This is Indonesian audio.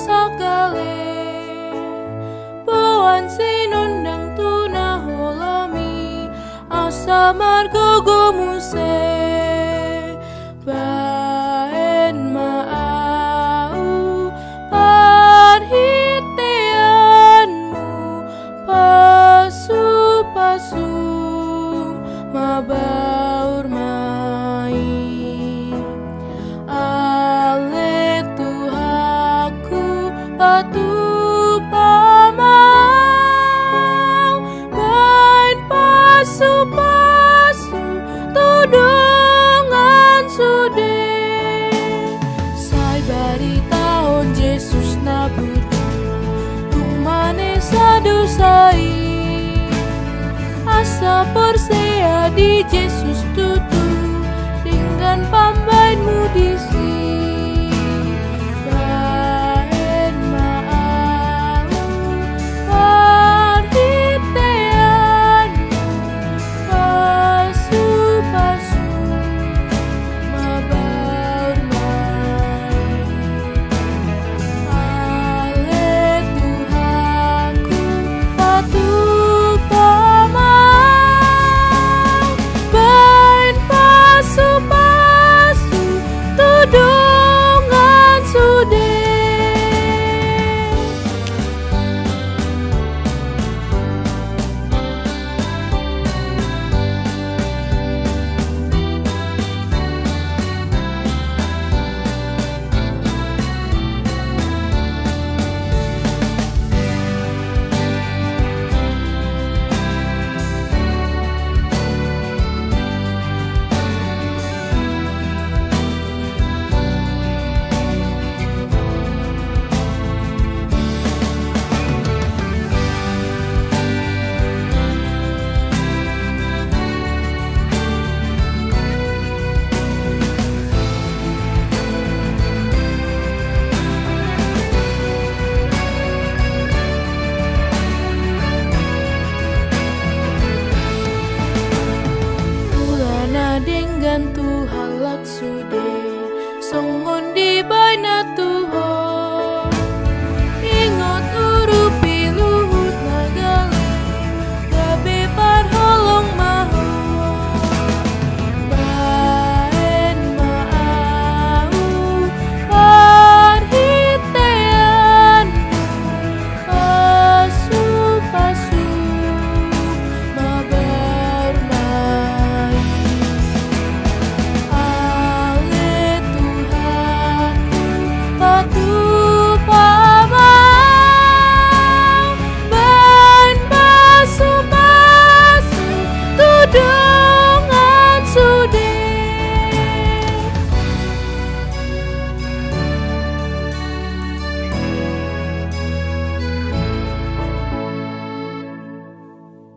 sakale Puan sinundang tuna holomi asa margo gomuse baen maau parhiteanmu pasu-pasu mabaur mai ale Tuhaku patu pamau bain pasu-pasu tudungan sude sai bari tahun Yesus nabudu tumane sadusai asa persea di Yesus tutu dengan pambainmu di